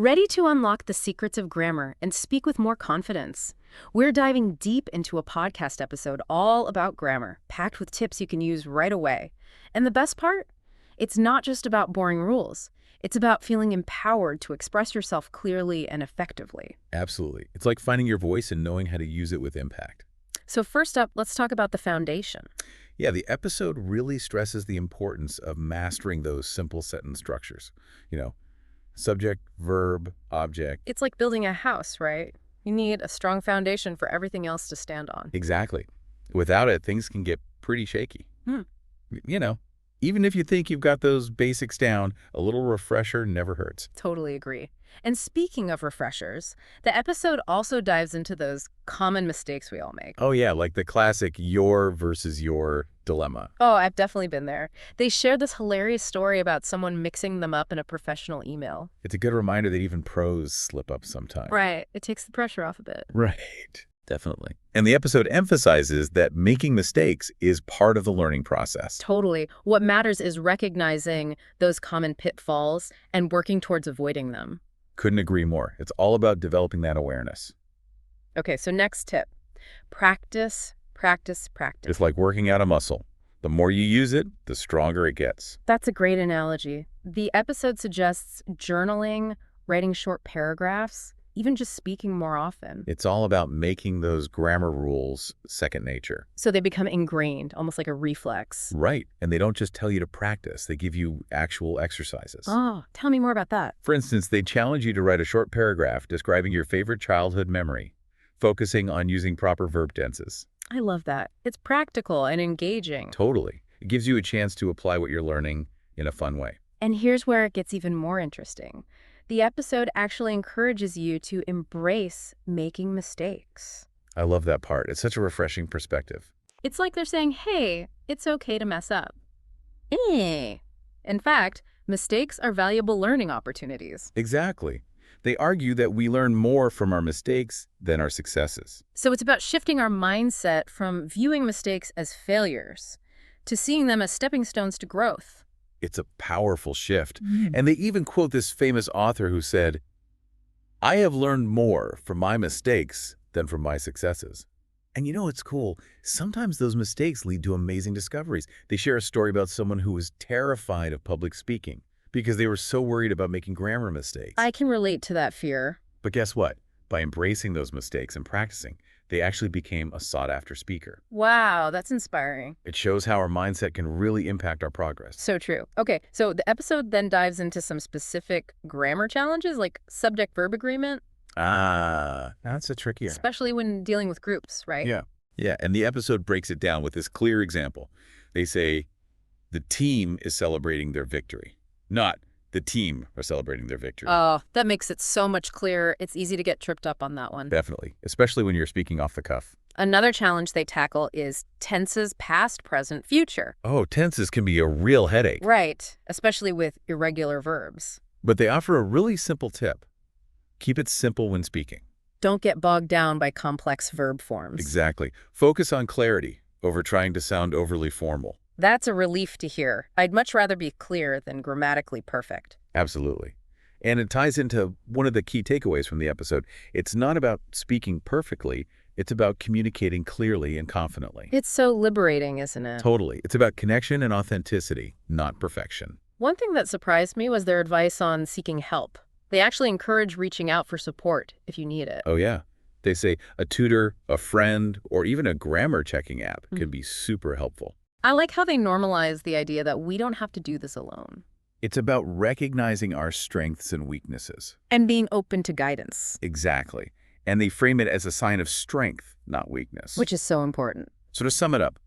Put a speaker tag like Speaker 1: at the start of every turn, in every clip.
Speaker 1: Ready to unlock the secrets of grammar and speak with more confidence? We're diving deep into a podcast episode all about grammar, packed with tips you can use right away. And the best part? It's not just about boring rules. It's about feeling empowered to express yourself clearly and effectively.
Speaker 2: Absolutely. It's like finding your voice and knowing how to use it with impact.
Speaker 1: So first up, let's talk about the foundation.
Speaker 2: Yeah, the episode really stresses the importance of mastering those simple sentence structures. Subject, verb, object.
Speaker 1: It's like building a house, right? You need a strong foundation for everything else to stand on.
Speaker 2: Exactly. Without it, things can get pretty shaky.
Speaker 1: Hmm.
Speaker 2: Even if you think you've got those basics down, a little refresher never hurts.
Speaker 1: Totally agree. And speaking of refreshers, the episode also dives into those common mistakes we all make.
Speaker 2: Oh yeah, like the classic your versus your dilemma.
Speaker 1: Oh, I've definitely been there. They shared this hilarious story about someone mixing them up in a professional email.
Speaker 2: It's a good reminder that even pros slip up sometimes.
Speaker 1: Right. It takes the pressure off a bit.
Speaker 2: Right. Definitely. And the episode emphasizes that making mistakes is part of the learning process.
Speaker 1: Totally. What matters is recognizing those common pitfalls and working towards avoiding them.
Speaker 2: Couldn't agree more. It's all about developing that awareness.
Speaker 1: Okay, so next tip. Practice, practice, practice.
Speaker 2: It's like working out a muscle. The more you use it, the stronger it gets.
Speaker 1: That's a great analogy. The episode suggests journaling, writing short paragraphs, even just speaking more often.
Speaker 2: It's all about making those grammar rules second nature.
Speaker 1: So they become ingrained, almost like a reflex.
Speaker 2: Right. And they don't just tell you to practice. They give you actual exercises.
Speaker 1: Oh, tell me more about that.
Speaker 2: For instance, they challenge you to write a short paragraph describing your favorite childhood memory, focusing on using proper verb tenses.
Speaker 1: I love that. It's practical and engaging.
Speaker 2: Totally. It gives you a chance to apply what you're learning in a fun way.
Speaker 1: And here's where it gets even more interesting. The episode actually encourages you to embrace making mistakes.
Speaker 2: I love that part. It's such a refreshing perspective.
Speaker 1: It's like they're saying, hey, it's okay to mess up. In fact, mistakes are valuable learning opportunities.
Speaker 2: Exactly. They argue that we learn more from our mistakes than our successes.
Speaker 1: So it's about shifting our mindset from viewing mistakes as failures to seeing them as stepping stones to growth.
Speaker 2: It's a powerful shift. And they even quote this famous author who said, "I have learned more from my mistakes than from my successes." And it's cool. Sometimes those mistakes lead to amazing discoveries. They share a story about someone who was terrified of public speaking because they were so worried about making grammar mistakes.
Speaker 1: I can relate to that fear.
Speaker 2: But guess what? By embracing those mistakes and practicing, they actually became a sought-after speaker.
Speaker 1: Wow, that's inspiring.
Speaker 2: It shows how our mindset can really impact our progress.
Speaker 1: So true. Okay, so the episode then dives into some specific grammar challenges like subject-verb agreement.
Speaker 2: That's a trickier.
Speaker 1: Especially when dealing with groups, right?
Speaker 2: Yeah, and the episode breaks it down with this clear example. They say, the team is celebrating their victory, not the team are celebrating their victory.
Speaker 1: Oh, that makes it so much clearer. It's easy to get tripped up on that one.
Speaker 2: Definitely, especially when you're speaking off the cuff.
Speaker 1: Another challenge they tackle is tenses past, present, future.
Speaker 2: Oh, tenses can be a real headache.
Speaker 1: Right, especially with irregular verbs.
Speaker 2: But they offer a really simple tip. Keep it simple when speaking.
Speaker 1: Don't get bogged down by complex verb forms.
Speaker 2: Exactly. Focus on clarity over trying to sound overly formal.
Speaker 1: That's a relief to hear. I'd much rather be clear than grammatically perfect.
Speaker 2: Absolutely. And it ties into one of the key takeaways from the episode. It's not about speaking perfectly. It's about communicating clearly and confidently.
Speaker 1: It's so liberating, isn't it?
Speaker 2: Totally. It's about connection and authenticity, not perfection.
Speaker 1: One thing that surprised me was their advice on seeking help. They actually encourage reaching out for support if you need it.
Speaker 2: Oh, yeah. They say a tutor, a friend, or even a grammar checking app can be super helpful.
Speaker 1: I like how they normalize the idea that we don't have to do this alone.
Speaker 2: It's about recognizing our strengths and weaknesses.
Speaker 1: And being open to guidance.
Speaker 2: Exactly. And they frame it as a sign of strength, not weakness.
Speaker 1: Which is so important.
Speaker 2: So to sum it up,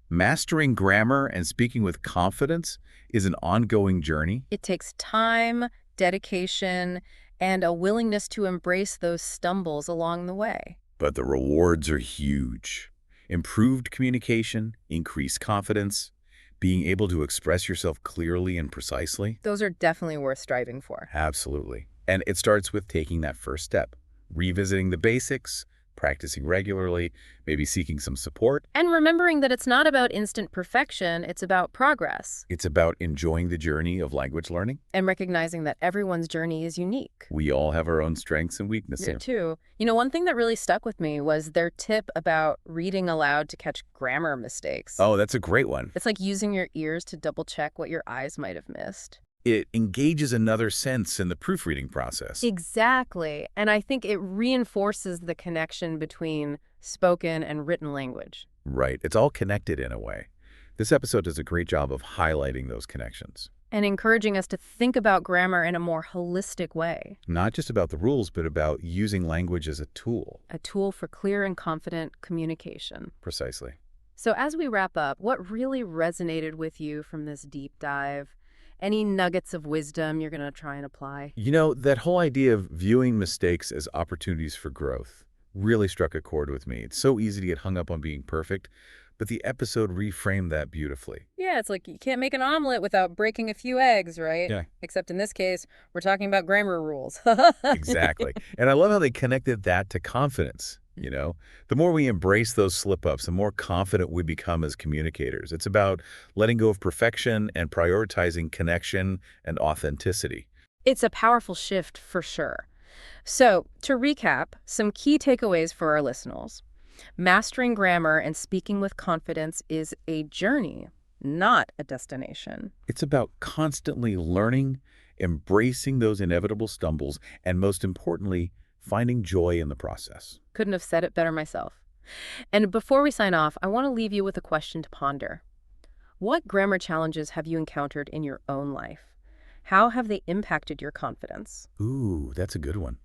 Speaker 2: mastering grammar and speaking with confidence is an ongoing journey.
Speaker 1: It takes time, dedication, and a willingness to embrace those stumbles along the way.
Speaker 2: But the rewards are huge. Improved communication, increased confidence, being able to express yourself clearly and precisely.
Speaker 1: Those are definitely worth striving for.
Speaker 2: Absolutely. And it starts with taking that first step, revisiting the basics, practicing regularly, maybe seeking some support.
Speaker 1: And remembering that it's not about instant perfection, it's about progress.
Speaker 2: It's about enjoying the journey of language learning.
Speaker 1: And recognizing that everyone's journey is unique.
Speaker 2: We all have our own strengths and weaknesses.
Speaker 1: Yeah, too. You know, one thing that really stuck with me was their tip about reading aloud to catch grammar mistakes.
Speaker 2: Oh, that's a great one.
Speaker 1: It's like using your ears to double check what your eyes might have missed.
Speaker 2: It engages another sense in the proofreading process.
Speaker 1: Exactly. And I think it reinforces the connection between spoken and written language.
Speaker 2: Right. It's all connected in a way. This episode does a great job of highlighting those connections.
Speaker 1: And encouraging us to think about grammar in a more holistic way.
Speaker 2: Not just about the rules, but about using language as a tool.
Speaker 1: A tool for clear and confident communication.
Speaker 2: Precisely.
Speaker 1: So as we wrap up, what really resonated with you from this deep dive? Any nuggets of wisdom you're going to try and apply?
Speaker 2: You know, that whole idea of viewing mistakes as opportunities for growth really struck a chord with me. It's so easy to get hung up on being perfect, but the episode reframed that beautifully.
Speaker 1: Yeah, it's like you can't make an omelet without breaking a few eggs, right?
Speaker 2: Yeah.
Speaker 1: Except in this case, we're talking about grammar rules.
Speaker 2: Exactly. And I love how they connected that to confidence. You know, the more we embrace those slip-ups, the more confident we become as communicators. It's about letting go of perfection and prioritizing connection and authenticity.
Speaker 1: It's a powerful shift for sure. So, to recap, some key takeaways for our listeners. Mastering grammar and speaking with confidence is a journey, not a destination.
Speaker 2: It's about constantly learning, embracing those inevitable stumbles, and most importantly, finding joy in the process.
Speaker 1: Couldn't have said it better myself. And before we sign off, I want to leave you with a question to ponder. What grammar challenges have you encountered in your own life? How have they impacted your confidence?
Speaker 2: Ooh, that's a good one.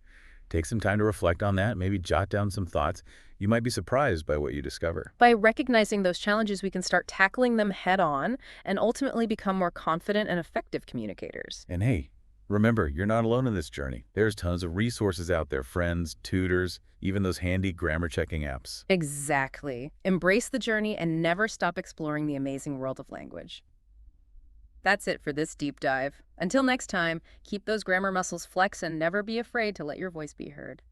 Speaker 2: Take some time to reflect on that, maybe jot down some thoughts. You might be surprised by what you discover.
Speaker 1: By recognizing those challenges, we can start tackling them head on and ultimately become more confident and effective communicators.
Speaker 2: And hey, remember, you're not alone in this journey. There's tons of resources out there, friends, tutors, even those handy grammar checking apps.
Speaker 1: Exactly. Embrace the journey and never stop exploring the amazing world of language. That's it for this deep dive. Until next time, keep those grammar muscles flexed and never be afraid to let your voice be heard.